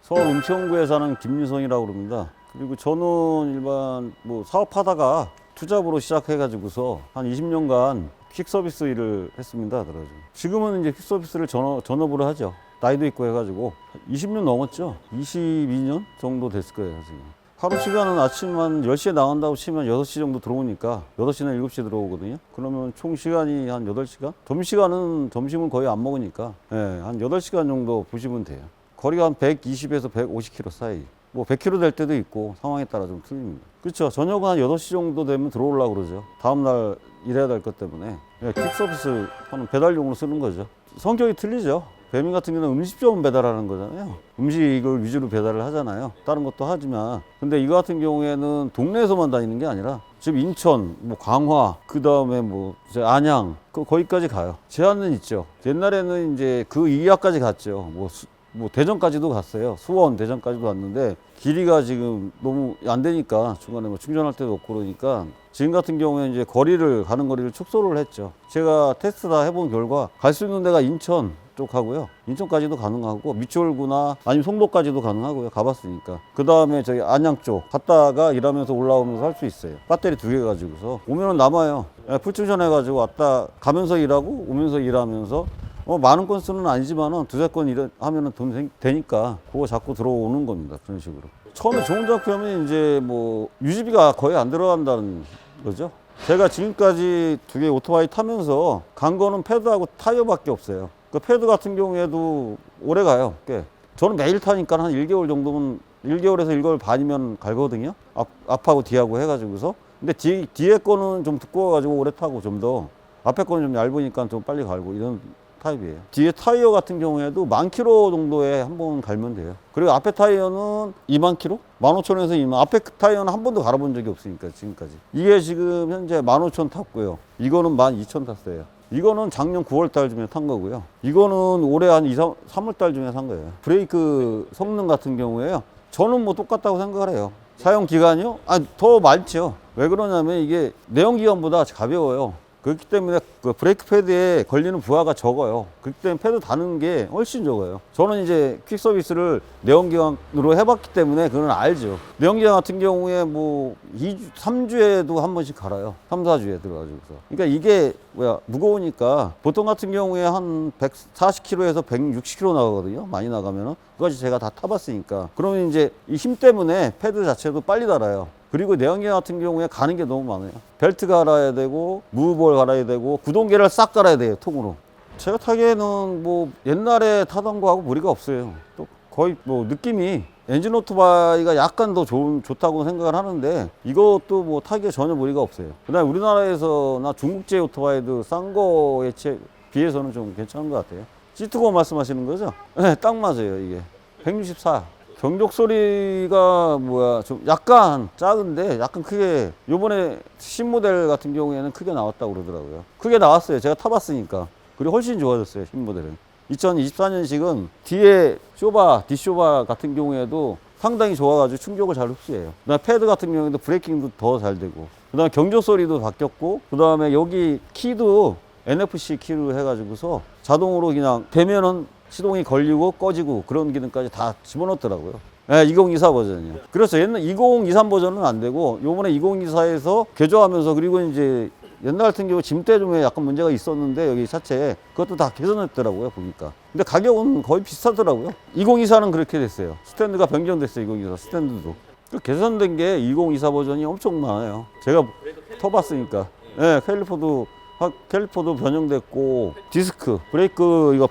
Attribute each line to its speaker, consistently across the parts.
Speaker 1: 서울 은평구에 사는 김유성이라고 그럽니다. 그리고 저는 일반 뭐 사업하다가 투잡으로 시작해가지고서 한 20년간 퀵서비스 일을 했습니다. 그래가지고 지금은 이제 퀵서비스를 전업으로 하죠. 나이도 있고 해가지고 20년 넘었죠. 22년 정도 됐을 거예요, 지금. 하루 시간은 아침 한 10시에 나간다고 치면 6시 정도 들어오니까 8시나 7시에 들어오거든요. 그러면 총 시간이 한 8시간? 점심시간은 점심은 거의 안 먹으니까 한 8시간 정도 보시면 돼요. 거리가 한 120에서 150km 사이. 뭐 100km 될 때도 있고 상황에 따라 좀 틀립니다. 그렇죠. 저녁은 한 8시 정도 되면 들어오려고 그러죠. 다음날 일해야 될 것 때문에. 퀵서비스 하는 배달용으로 쓰는 거죠. 성격이 틀리죠. 배민 같은 경우는 음식점 배달하는 거잖아요. 음식을 위주로 배달을 하잖아요. 다른 것도 하지만. 근데 이거 같은 경우에는 동네에서만 다니는 게 아니라 지금 인천, 뭐 강화, 그 다음에 뭐 이제 안양, 거기까지 가요. 제한은 있죠. 옛날에는 이제 그 이하까지 갔죠. 뭐 대전까지도 갔어요. 수원, 대전까지도 갔는데 길이가 지금 너무 안 되니까 중간에 뭐 충전할 때도 없고 그러니까 지금 같은 경우에 이제 가는 거리를 축소를 했죠. 제가 테스트 다 해본 결과 갈 수 있는 데가 인천 쪽하고요. 인천까지도 가능하고 미추홀구나 아니면 송도까지도 가능하고요. 가봤으니까. 그 다음에 저기 안양 쪽 갔다가 일하면서 올라오면서 할 수 있어요. 배터리 2개 가지고서 오면은 남아요. 풀충전해가지고 왔다 가면서 일하고 오면서 일하면서 많은 건수는 아니지만은 두세 건 하면은 돈 되니까 그거 자꾸 들어오는 겁니다. 그런 식으로. 처음에 좋은 작품이 이제 뭐 유지비가 거의 안 들어간다는 거죠. 제가 지금까지 2개 오토바이 타면서 간 거는 패드하고 타이어밖에 없어요. 그 패드 같은 경우에도 오래 가요. 꽤. 저는 매일 타니까 한 1개월 정도면 1개월에서 1개월 반이면 갈거든요. 앞하고 뒤하고 해가지고서. 근데 뒤에 거는 좀 두꺼워가지고 오래 타고 좀 더 앞에 거는 좀 얇으니까 좀 빨리 갈고 이런 타입이에요. 뒤에 타이어 같은 경우에도 10,000km 정도에 한 번 갈면 돼요. 그리고 앞에 타이어는 2만 킬로? 15,000에서 2만. 앞에 타이어는 한 번도 갈아본 적이 없으니까 지금까지. 이게 지금 현재 15,000 탔고요. 이거는 12,000 탔어요. 이거는 작년 9월 달 쯤에 탄 거고요. 이거는 올해 한 3월 달 쯤에 산 거예요. 브레이크 성능 같은 경우에요. 저는 뭐 똑같다고 생각을 해요. 사용 기간이요? 더 많죠. 왜 그러냐면 이게 내연기관보다 가벼워요. 그렇기 때문에 그 브레이크 패드에 걸리는 부하가 적어요. 그렇기 때문에 패드 다는 게 훨씬 적어요. 저는 이제 퀵 서비스를 내연기관으로 해봤기 때문에 그건 알죠. 내연기관 같은 경우에 뭐 3주에도 한 번씩 갈아요. 3, 4주에 들어가지고서. 그러니까 이게 무거우니까 보통 같은 경우에 한 140km에서 160km 나가거든요. 많이 나가면은. 그것이 제가 다 타봤으니까. 그러면 이제 이 힘 때문에 패드 자체도 빨리 달아요. 그리고 내연기관 같은 경우에 가는 게 너무 많아요. 벨트 갈아야 되고 무브볼 갈아야 되고 구동계를 싹 갈아야 돼요. 통으로. 제가 타기에는 뭐 옛날에 타던 거하고 무리가 없어요. 또 거의 뭐 느낌이 엔진 오토바이가 약간 더 좋다고 생각을 하는데 이것도 뭐 타기에 전혀 무리가 없어요. 그다음에 우리나라에서나 중국제 오토바이도 싼 거에 비해서는 좀 괜찮은 것 같아요. 시트고 말씀하시는 거죠? 네, 딱 맞아요. 이게 164. 경적 소리가 좀 약간 작은데 약간 크게 요번에 신모델 같은 경우에는 크게 나왔다고 그러더라고요. 크게 나왔어요. 제가 타봤으니까. 그리고 훨씬 좋아졌어요. 신모델은. 2024년식은 뒤에 뒷쇼바 같은 경우에도 상당히 좋아가지고 충격을 잘 흡수해요. 그다음에 패드 같은 경우에도 브레이킹도 더 잘 되고 그다음에 경적 소리도 바뀌었고 그다음에 여기 키도 NFC 키로 해가지고서 자동으로 그냥 되면은 시동이 걸리고 꺼지고 그런 기능까지 다 집어넣더라고요. 네, 2024 버전이요. 그래서 옛날 2023 버전은 안 되고 요번에 2024에서 개조하면서 그리고 이제 옛날 같은 경우 짐대중에 약간 문제가 있었는데 여기 차체에 그것도 다 개선했더라고요 보니까. 근데 가격은 거의 비슷하더라고요. 2024는 그렇게 됐어요. 스탠드가 변경됐어요. 2024 스탠드도. 그 개선된 게 2024 버전이 엄청 많아요. 제가 타봤으니까. 네, 캘리퍼도 변형됐고 디스크, 브레이크 이거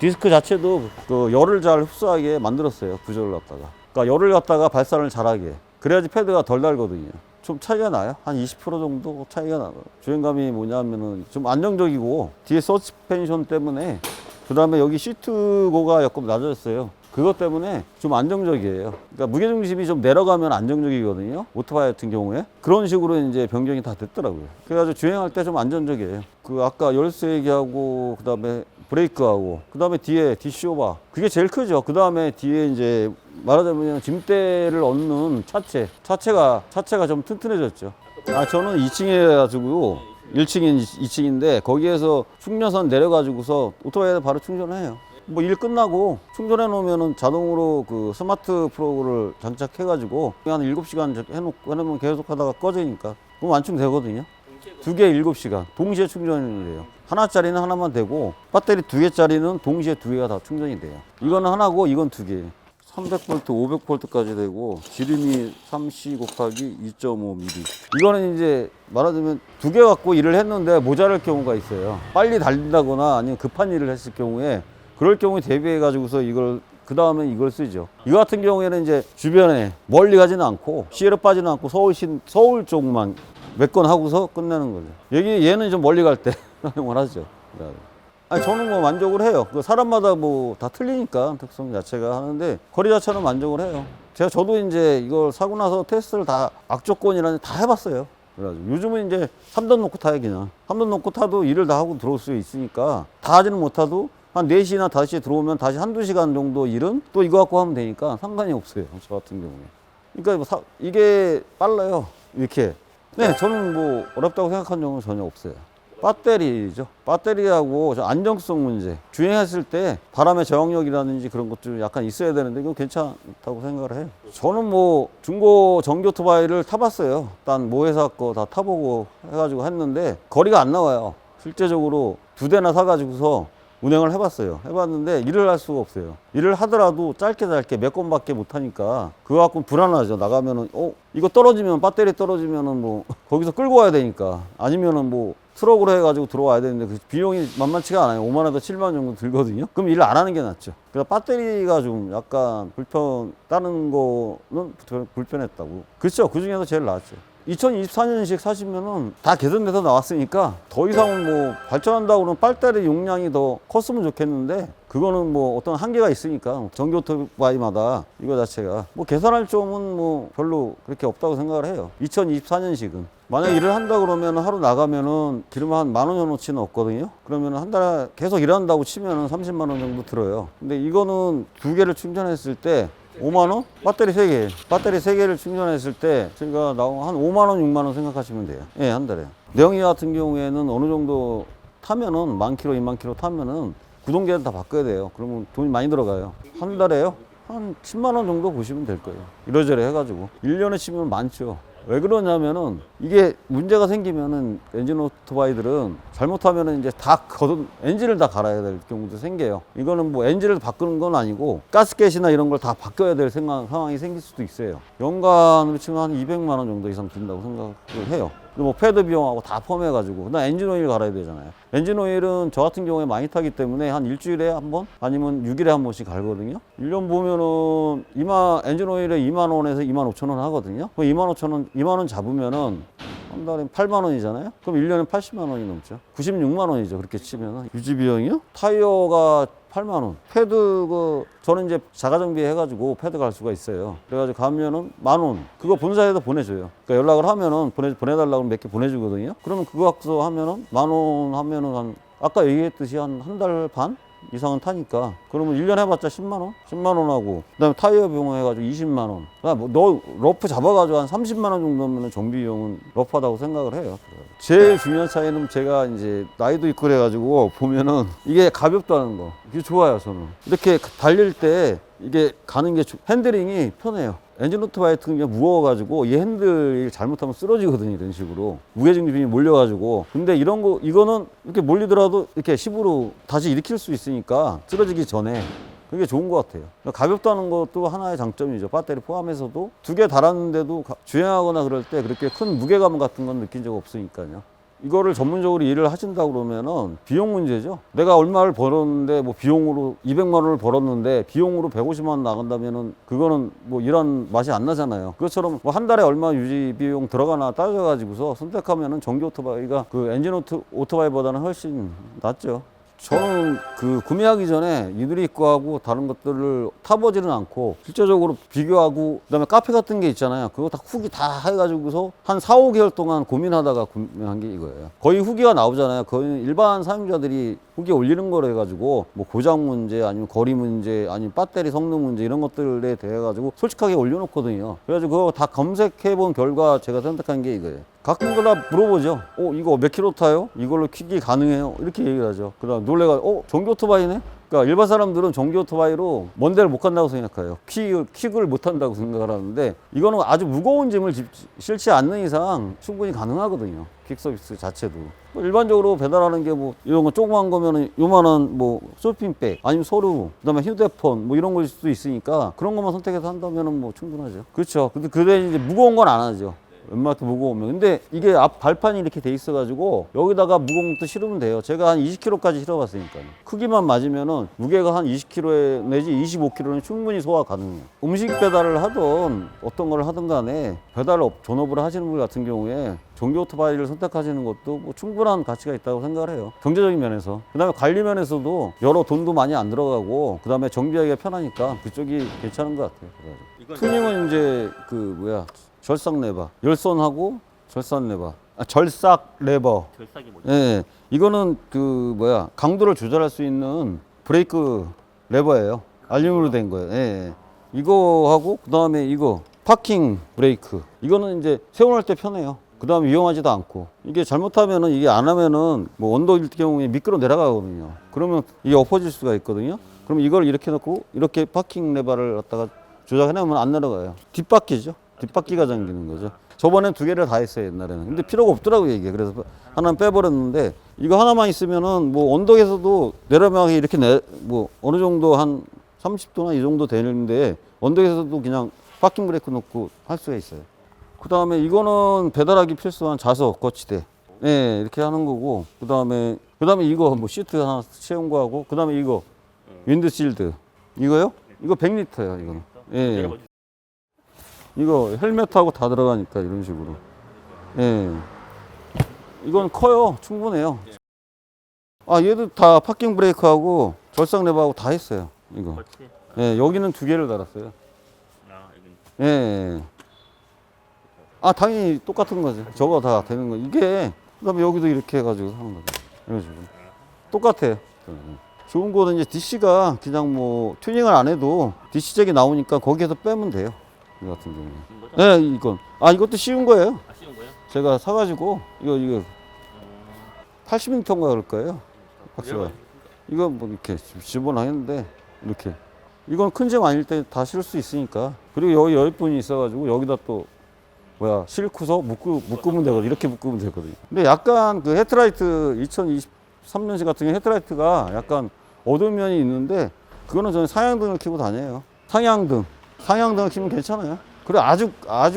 Speaker 1: 디스크 자체도 그 열을 잘 흡수하게 만들었어요. 구조를 갖다가. 그러니까 열을 갖다가 발산을 잘하게. 그래야지 패드가 덜 달거든요. 좀 차이가 나요. 한 20% 정도 차이가 나요. 주행감이 뭐냐면은 좀 안정적이고 뒤에 서스펜션 때문에 그다음에 여기 시트고가 조금 낮아졌어요. 그것 때문에 좀 안정적이에요. 그러니까 무게중심이 좀 내려가면 안정적이거든요. 오토바이 같은 경우에. 그런 식으로 이제 변경이 다 됐더라고요. 그래가지고 주행할 때 좀 안정적이에요. 그 아까 열쇠 얘기하고, 그 다음에 브레이크하고, 그 다음에 뒤에 뒷쇼바. 그게 제일 크죠. 그 다음에 뒤에 이제 말하자면 짐대를 얻는 차체가 좀 튼튼해졌죠. 저는 2층에 해가지고 1층인 2층인데 거기에서 충전선 내려가지고서 오토바이에 바로 충전해요. 뭐 일 끝나고 충전해 놓으면은 자동으로 그 스마트 플러그를 장착해 가지고 한 7시간 해놓으면 계속 하다가 꺼지니까 그럼 완충되거든요. 두 개 7시간 동시에 충전이 돼요. 하나짜리는 하나만 되고 배터리 2개짜리는 동시에 2개가 다 충전이 돼요. 이거는 하나고 이건 2개. 300V, 500V까지 되고 지름이 3C 곱하기 2.5mm. 이거는 이제 말하자면 2개 갖고 일을 했는데 모자랄 경우가 있어요. 빨리 달린다거나 아니면 급한 일을 했을 경우에 그럴 경우에 대비해 가지고서 이걸 그 다음에 이걸 쓰죠. 이거 같은 경우에는 이제 주변에 멀리 가지는 않고 시외로 빠지는 않고 서울 쪽만 몇 건 하고서 끝내는 거죠. 얘는 좀 멀리 갈 때 사용을 하죠. 아니 저는 뭐 만족을 해요. 그 사람마다 뭐 다 틀리니까 특성 자체가 하는데 거리 자체는 만족을 해요. 저도 이제 이걸 사고 나서 테스트를 다 악조건이라는 다 해봤어요. 그래가지고 요즘은 이제 3돈 놓고 타요 그냥. 3돈 놓고 타도 일을 다 하고 들어올 수 있으니까 다 하지는 못하도 한 4시나 5시에 들어오면 다시 한두 시간 정도 일은 또 이거 갖고 하면 되니까 상관이 없어요. 저 같은 경우에. 그러니까 이게 빨라요. 이렇게. 네, 저는 뭐 어렵다고 생각한 적은 전혀 없어요. 배터리죠. 배터리하고 안정성 문제. 주행했을 때 바람의 저항력이라든지 그런 것도 약간 있어야 되는데 이건 괜찮다고 생각을 해요. 저는 뭐 중고 전기 오토바이를 타봤어요. 일단 모 회사 거 다 타보고 해가지고 했는데 거리가 안 나와요. 실제적으로 2대나 사가지고서 운행을 해봤어요. 해봤는데 일을 할 수가 없어요. 일을 하더라도 짧게 몇 건밖에 못 하니까 그거 갖고 불안하죠. 나가면은 이거 떨어지면 배터리 떨어지면은 뭐 거기서 끌고 와야 되니까 아니면은 뭐 트럭으로 해가지고 들어와야 되는데 그 비용이 만만치가 않아요. 5만 원에서 7만 원 정도 들거든요. 그럼 일을 안 하는 게 낫죠. 그래서 배터리가 좀 약간 다른 거는 불편했다고. 그렇죠. 그 중에서 제일 나았죠. 2024년식 사시면은 다 개선돼서 나왔으니까 더 이상은 뭐 발전한다고는 배터리 용량이 더 컸으면 좋겠는데 그거는 뭐 어떤 한계가 있으니까 전기 오토바이마다 이거 자체가 뭐 개선할 점은 뭐 별로 그렇게 없다고 생각을 해요. 2024년식은 만약 일을 한다 그러면 하루 나가면은 기름 한 10,000원어치는 없거든요. 그러면 한 달에 계속 일한다고 치면은 30만 원 정도 들어요. 근데 이거는 2개를 충전했을 때 5만 원? 배터리 3개. 배터리 3개를 충전했을 때 제가 나온 한 5만 원, 6만 원 생각하시면 돼요. 예, 한 달에. 내연기 같은 경우에는 어느 정도 타면은 10,000km, 20,000km 타면은 구동계는 다 바꿔야 돼요. 그러면 돈이 많이 들어가요. 한 달에요? 한 10만 원 정도 보시면 될 거예요. 이러저러 해가지고. 1년에 치면 많죠. 왜 그러냐면은 이게 문제가 생기면은 엔진 오토바이들은 잘못하면은 이제 엔진을 다 갈아야 될 경우도 생겨요. 이거는 뭐 엔진을 바꾸는 건 아니고 가스켓이나 이런 걸 다 바꿔야 될 상황이 생길 수도 있어요. 연간으로 치면 한 200만 원 정도 이상 든다고 생각을 해요. 뭐 패드 비용하고 다 포함해가지고 그다음 엔진 오일 갈아야 되잖아요. 엔진 오일은 저 같은 경우에 많이 타기 때문에 한 일주일에 한 번 아니면 6일에 한 번씩 갈거든요. 1년 보면은 엔진 오일에 2만 원에서 2만 5천 원 하거든요. 그럼 2만 5천 원, 2만 원 잡으면은 한 달에 8만 원이잖아요. 그럼 1년에 80만 원이 넘죠. 96만 원이죠. 그렇게 치면은 유지 비용이요? 타이어가 8만 원. 패드 저는 이제 자가 정비 해가지고 패드 갈 수가 있어요. 그래가지고 가면은 10,000원. 그거 본사에다 보내줘요. 그러니까 연락을 하면은 보내달라고 몇 개 보내주거든요. 그러면 그거 갖고서 하면은 10,000원 하면은 아까 얘기했듯이 한 달 반 이상은 타니까 그러면 1년 해봤자 10만 원? 10만 원 하고 그다음에 타이어 비용 해가지고 20만 원. 그러니까 너 러프 잡아가지고 한 30만 원 정도면 정비 비용은 러프하다고 생각을 해요. 제일 중요한 차이는 제가 이제 나이도 있고 그래가지고 보면은 이게 가볍다는 거. 이게 좋아요 저는. 이렇게 달릴 때 이게 가는 게 핸들링이 편해요. 엔진 오토바이 같은 경우 무거워가지고 이 핸들이 잘못하면 쓰러지거든요. 이런 식으로 무게중심이 몰려가지고. 근데 이거는 이렇게 몰리더라도 이렇게 10으로 다시 일으킬 수 있으니까 쓰러지기 전에 그게 좋은 것 같아요. 가볍다는 것도 하나의 장점이죠. 배터리 포함해서도 2개 달았는데도 주행하거나 그럴 때 그렇게 큰 무게감 같은 건 느낀 적 없으니까요. 이거를 전문적으로 일을 하신다고 그러면은 비용 문제죠. 내가 얼마를 벌었는데 뭐 비용으로 200만 원을 벌었는데 비용으로 150만 원 나간다면은 그거는 뭐 일한 맛이 안 나잖아요. 그것처럼 뭐 한 달에 얼마 유지 비용 들어가나 따져가지고서 선택하면은 전기 오토바이가 그 엔진 오토바이보다는 훨씬 낫죠. 저는 구매하기 전에 이들이 거하고 다른 것들을 타보지는 않고 실제적으로 비교하고 그다음에 카페 같은 게 있잖아요. 그거 다 후기 다 해가지고서 한 4, 5개월 동안 고민하다가 구매한 게 이거예요. 거의 후기가 나오잖아요. 거의 일반 사용자들이 후기 올리는 거로 해가지고 뭐 고장 문제 아니면 거리 문제 아니면 배터리 성능 문제 이런 것들에 대해 가지고 솔직하게 올려놓거든요. 그래가지고 그거 다 검색해 본 결과 제가 선택한 게 이거예요. 가끔가다 물어보죠. 이거 몇 킬로 타요? 이걸로 퀵이 가능해요? 이렇게 얘기를 하죠. 그다음 놀래가 전기 오토바이네? 그러니까 일반 사람들은 전기 오토바이로 먼 데를 못 간다고 생각해요. 킥을 못 한다고 생각을 하는데 이거는 아주 무거운 짐을 실지 않는 이상 충분히 가능하거든요. 퀵 서비스 자체도. 일반적으로 배달하는 게 뭐 이런 거 조그만 거면은 요만한 뭐 쇼핑백 아니면 서류 그다음에 휴대폰 뭐 이런 걸 수도 있으니까 그런 것만 선택해서 한다면은 뭐 충분하죠. 그렇죠. 근데 그래 이제 무거운 건 안 하죠. 웬만큼 무거우면. 근데 이게 앞 발판이 이렇게 돼 있어가지고 여기다가 무거운 것도 실으면 돼요. 제가 한 20kg까지 실어봤으니까요. 크기만 맞으면은 무게가 한 20kg 내지 25kg는 충분히 소화 가능해요. 음식 배달을 하든 어떤 걸 하든 간에 전업을 하시는 분 같은 경우에 전기 오토바이를 선택하시는 것도 뭐 충분한 가치가 있다고 생각을 해요. 경제적인 면에서. 그 다음에 관리 면에서도 여러 돈도 많이 안 들어가고 그 다음에 정비하기가 편하니까 그쪽이 괜찮은 것 같아요. 튜닝은 이제 절삭 레버, 열선하고 절삭 레버. 절삭 레버.
Speaker 2: 절삭이 뭐죠?
Speaker 1: 예. 이거는 강도를 조절할 수 있는 브레이크 레버예요. 알루미늄으로 된 거예요. 예. 이거하고 그다음에 이거 파킹 브레이크. 이거는 이제 세워놓을 때 편해요. 그다음에 위험하지도 않고. 이게 잘못하면은 이게 안 하면은 뭐 언덕일 경우에 미끄러 내려가거든요. 그러면 이게 엎어질 수가 있거든요. 그럼 이걸 이렇게 놓고 이렇게 파킹 레버를 갖다가 조작해놓으면 안 내려가요. 뒷바퀴죠. 뒷바퀴가 잠기는 거죠. 저번엔 2개를 다 했어요, 옛날에는. 근데 필요가 없더라고요, 이게. 그래서 하나는 빼버렸는데, 이거 하나만 있으면은 뭐 언덕에서도 내려가기 이렇게 어느 정도 한 30도나 이 정도 되는데, 언덕에서도 그냥 파킹 브레이크 놓고 할 수가 있어요. 그 다음에 이거는 배달하기 필수한 좌석 거치대. 네, 이렇게 하는 거고, 그 다음에 이거 뭐 시트 하나 채운 거 하고, 그 다음에 이거 윈드실드. 이거요? 이거 100리터예요, 이거는. 예. 네. 이거 헬멧하고 다 들어가니까 이런 식으로. 예. 이건 커요. 충분해요. 아, 얘도 다 파킹 브레이크하고 절삭 레버하고 다 했어요. 이거. 예, 여기는 2개를 달았어요. 예. 아, 당연히 똑같은 거죠. 저거 다 되는 거. 이게, 그 다음에 여기도 이렇게 해가지고 하는 거죠. 이런 식으로. 똑같아요. 좋은 거는 이제 DC가 그냥 뭐 튜닝을 안 해도 DC잭이 나오니까 거기에서 빼면 돼요. 이 같은 경우는. 네, 이건. 아, 이것도 씌운 거예요.
Speaker 2: 아, 쉬운 거예요?
Speaker 1: 제가 사가지고, 이거 80m인가 그럴 거예요. 박스가. 이거 뭐 이렇게 집어넣었는데, 이렇게. 이건 큰 짐 아닐 때 다 실을 수 있으니까. 그리고 여기 10분이 있어가지고, 여기다 또, 싣고서 묶으면 되거든. 이렇게 묶으면 되거든요. 근데 약간 그 헤드라이트, 2023년식 같은 경우 헤드라이트가 약간 어두운 면이 있는데, 그거는 저는 상향등을 켜고 다녀요. 상향등을 켜면 괜찮아요. 그리고 아주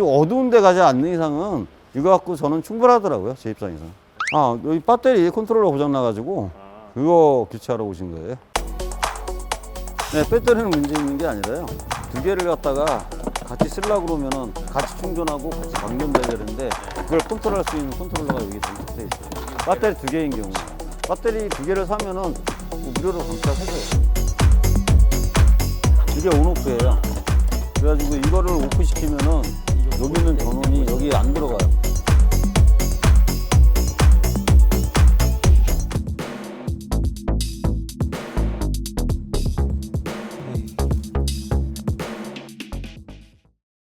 Speaker 1: 어두운 데 가지 않는 이상은 이거 갖고 저는 충분하더라고요. 제 입장에서. 아, 여기 배터리 컨트롤러 고장 나가지고 그거 교체하러 오신 거예요. 네, 배터리는 문제 있는 게 아니라요. 2개를 갖다가 같이 쓰려고 그러면은 같이 충전하고 같이 방전돼야 되는데 그걸 컨트롤할 수 있는 컨트롤러가 여기 장착돼 있어요. 배터리 2개인 경우. 배터리 2개를 사면은 뭐 무료로 장착해줘요. 이게 온오프예요. 그래가지고 이거를 오프 시키면은 여기 있는 전원이 여기에 안 들어가요.